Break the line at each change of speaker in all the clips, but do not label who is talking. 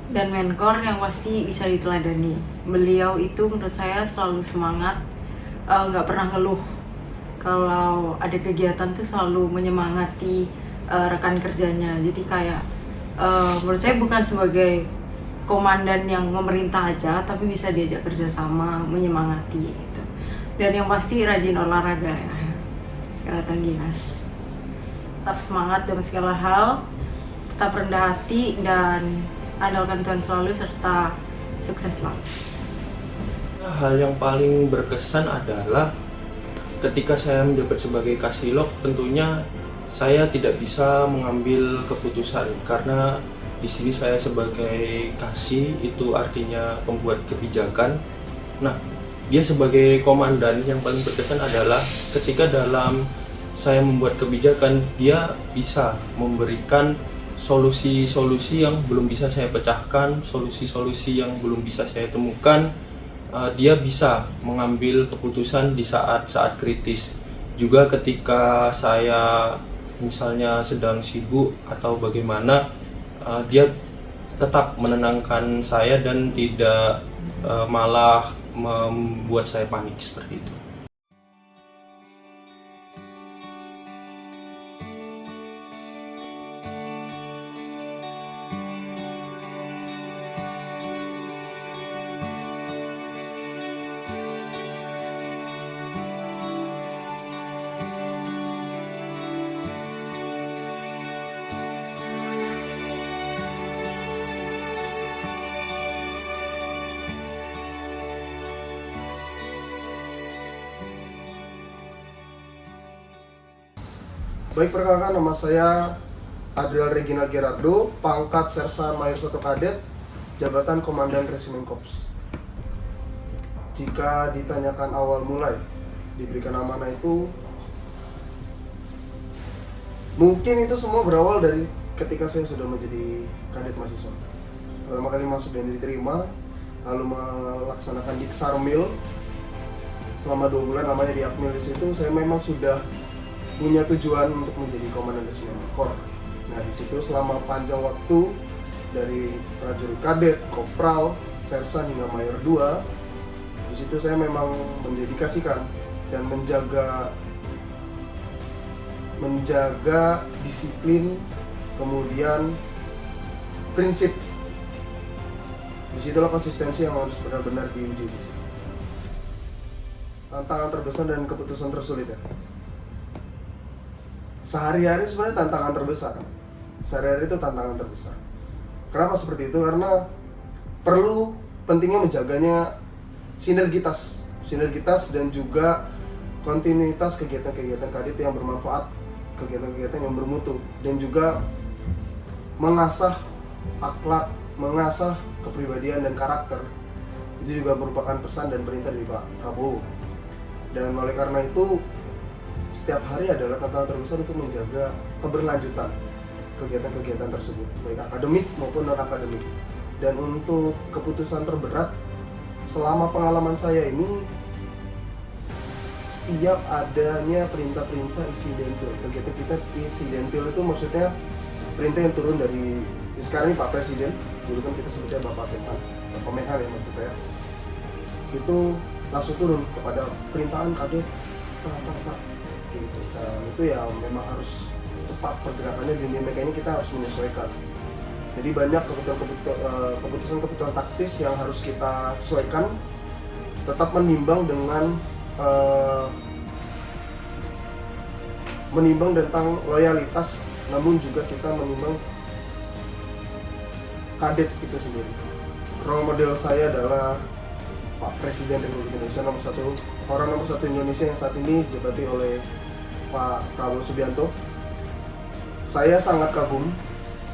dan Menkor yang pasti bisa diteladani. Beliau itu menurut saya selalu semangat, nggak pernah ngeluh. Kalau ada kegiatan tuh selalu menyemangati rekan kerjanya. Jadi kayak menurut saya bukan sebagai komandan yang memerintah aja, tapi bisa diajak kerjasama, menyemangati gitu. Dan yang pasti rajin olahraga ya, kelihatan dinas. Tetap semangat dalam segala hal, tetap rendah hati, dan andalkan Tuhan selalu, serta sukses selalu.
Hal yang paling berkesan adalah ketika saya menjabat sebagai Kasilok, tentunya saya tidak bisa mengambil keputusan karena di sini saya sebagai Kasih, itu artinya pembuat kebijakan. Nah, dia sebagai komandan, yang paling berkesan adalah ketika dalam saya membuat kebijakan, dia bisa memberikan solusi-solusi yang belum bisa saya pecahkan, solusi-solusi yang belum bisa saya temukan. Dia bisa mengambil keputusan di saat-saat kritis. Juga ketika saya misalnya sedang sibuk atau bagaimana, dia tetap menenangkan saya dan tidak malah membuat saya panik seperti itu.
Baik, perkenalkan, nama saya Adriel Regina Gerardo, pangkat Sersan Mayor 1 Kadet, jabatan Komandan Resimen Korps. Jika ditanyakan awal mulai diberikan amanah itu, mungkin itu semua berawal dari ketika saya sudah menjadi kadet mahasiswa. Pertama kali masuk dan diterima, lalu melaksanakan Diksarmil selama 2 bulan, namanya di Akmil. Di situ saya memang sudah punya tujuan untuk menjadi komandan resimen Kor. Nah, di situ selama panjang waktu dari prajurit kadet, kopral, sersan hingga mayor 2, di situ saya memang mendedikasikan dan menjaga disiplin, kemudian prinsip. Disitulah konsistensi yang harus benar-benar diuji di situ. Tantangan terbesar dan keputusan tersulit ya. Sehari-hari sebenarnya tantangan terbesar. Sehari-hari itu tantangan terbesar. Kenapa seperti itu? Karena perlu pentingnya menjaganya sinergitas dan juga kontinuitas kegiatan-kegiatan kadit yang bermanfaat, kegiatan-kegiatan yang bermutu, dan juga mengasah akhlak, mengasah kepribadian dan karakter. Itu juga merupakan pesan dan perintah dari Pak Prabowo. Dan oleh karena itu, setiap hari adalah tantangan terbesar untuk menjaga keberlanjutan kegiatan-kegiatan tersebut, baik akademik maupun non-akademik. Dan untuk keputusan terberat selama pengalaman saya ini, setiap adanya perintah-perintah insidentil, kegiatan kita insidentil itu maksudnya perintah yang turun dari sekarang ini Pak Presiden, dulu kan kita sebutnya Bapak Menhan ya maksud saya, itu langsung turun kepada perintahan kadet gitu. Dan itu ya memang harus cepat pergerakannya, di dinamika ini kita harus menyesuaikan. Jadi banyak keputusan-keputusan taktis yang harus kita sesuaikan, tetap menimbang tentang loyalitas, namun juga kita menimbang kadet itu sendiri. Role model saya adalah Pak Presiden Republik Indonesia orang nomor satu Indonesia yang saat ini dijabati oleh Pak Prabowo Subianto. Saya sangat kagum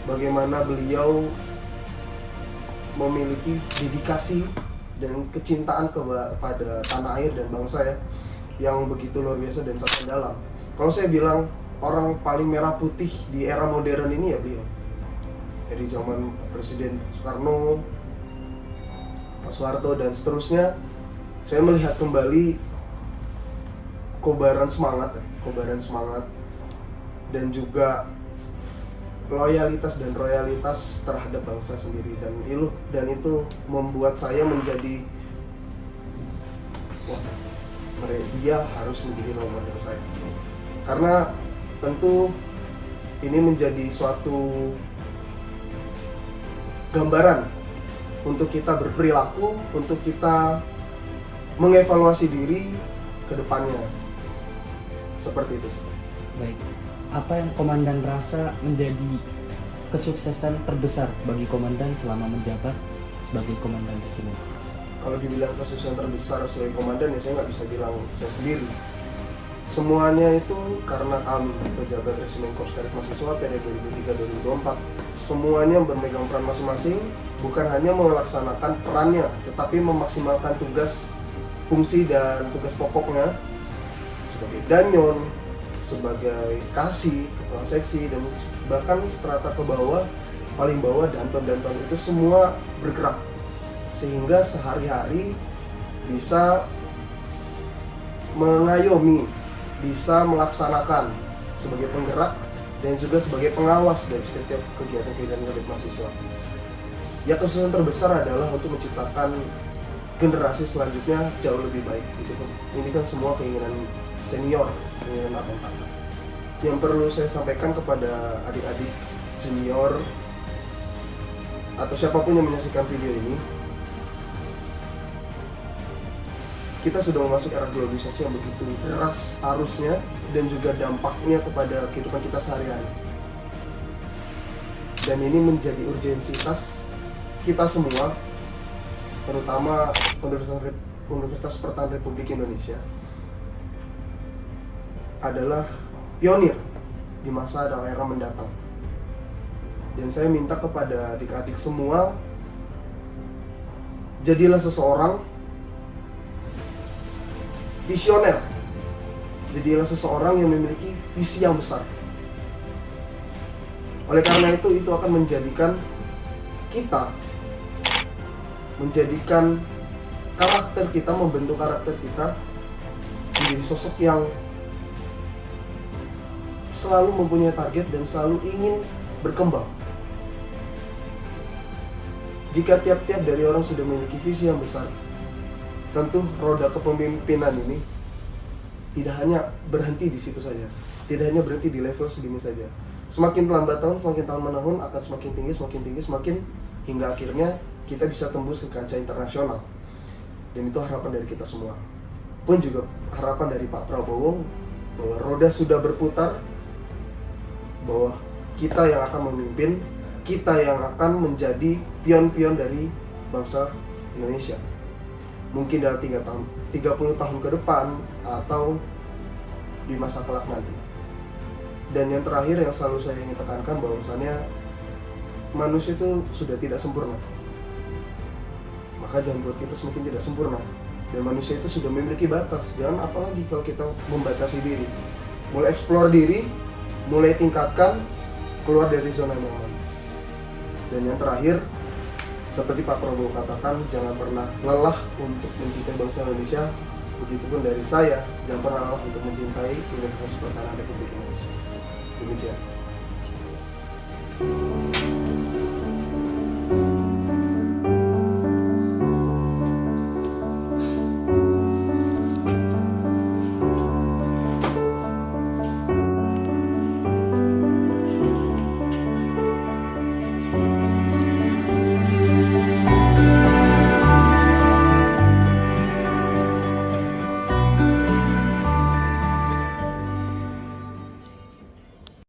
bagaimana beliau memiliki dedikasi dan kecintaan kepada tanah air dan bangsa ya, yang begitu luar biasa dan sangat dalam. Kalau saya bilang orang paling merah putih di era modern ini ya beliau. Dari zaman Presiden Soekarno, Pak Soeharto dan seterusnya, saya melihat kembali kobaran semangat dan juga loyalitas dan royalitas terhadap bangsa sendiri, dan itu membuat saya menjadi wah, dia harus menjadi role model saya, karena tentu ini menjadi suatu gambaran untuk kita berperilaku, untuk kita mengevaluasi diri ke depannya. Seperti itu.
Baik, apa yang komandan rasa menjadi kesuksesan terbesar bagi komandan selama menjabat sebagai komandan resimen Korps?
Kalau dibilang kesuksesan terbesar sebagai komandan, ya saya nggak bisa bilang saya sendiri. Semuanya itu karena kami pejabat Resimen Korps Kadet Mahasiswa periode 2003-2024 semuanya bermegang peran masing-masing, bukan hanya melaksanakan perannya, tetapi memaksimalkan tugas, fungsi dan tugas pokoknya sebagai danyon, sebagai kasih, kepala seksi, dan bahkan strata ke bawah, paling bawah, danton-danton itu semua bergerak sehingga sehari-hari bisa mengayomi, bisa melaksanakan sebagai penggerak dan juga sebagai pengawas dari setiap kegiatan-kegiatan Kadet Mahasiswa. Ya, kesuksesan terbesar adalah untuk menciptakan generasi selanjutnya jauh lebih baik. Ini kan semua keinginan senior, keinginan abang-abang. Yang perlu saya sampaikan kepada adik-adik junior atau siapapun yang menyaksikan video ini, kita sudah memasuki era globalisasi yang begitu deras arusnya dan juga dampaknya kepada kehidupan kita sehari-hari. Dan ini menjadi urgensitas kita semua, terutama Universitas Pertahanan Republik Indonesia, adalah pionir di masa era mendatang. Dan saya minta kepada adik-adik semua, jadilah seseorang visioner, jadilah seseorang yang memiliki visi yang besar. Oleh karena itu akan menjadikan kita, menjadikan karakter kita, membentuk karakter kita menjadi sosok yang selalu mempunyai target dan selalu ingin berkembang. Jika tiap-tiap dari orang sudah memiliki visi yang besar, tentu roda kepemimpinan ini tidak hanya berhenti di situ saja, tidak hanya berhenti di level segini saja. Semakin lambat tahun, semakin tahun menahun akan semakin tinggi, semakin hingga akhirnya kita bisa tembus ke kancah internasional. Dan itu harapan dari kita semua. Pun juga harapan dari Pak Prabowo bahwa roda sudah berputar, bahwa kita yang akan memimpin, kita yang akan menjadi pion-pion dari bangsa Indonesia. Mungkin dalam 30 tahun ke depan atau di masa kelak nanti. Dan yang terakhir yang selalu saya ingin tekankan, bahwasannya manusia itu sudah tidak sempurna. Maka jangan buat kita semakin tidak sempurna. Dan manusia itu sudah memiliki batas. Jangan apalagi kalau kita membatasi diri. Mulai explore diri, mulai tingkatkan, keluar dari zona nyaman. Dan yang terakhir, seperti Pak Prabowo katakan, jangan pernah lelah untuk mencintai bangsa Indonesia. Begitupun dari saya, jangan pernah lelah untuk mencintai Universitas Pertahanan Republik Indonesia. Demikian.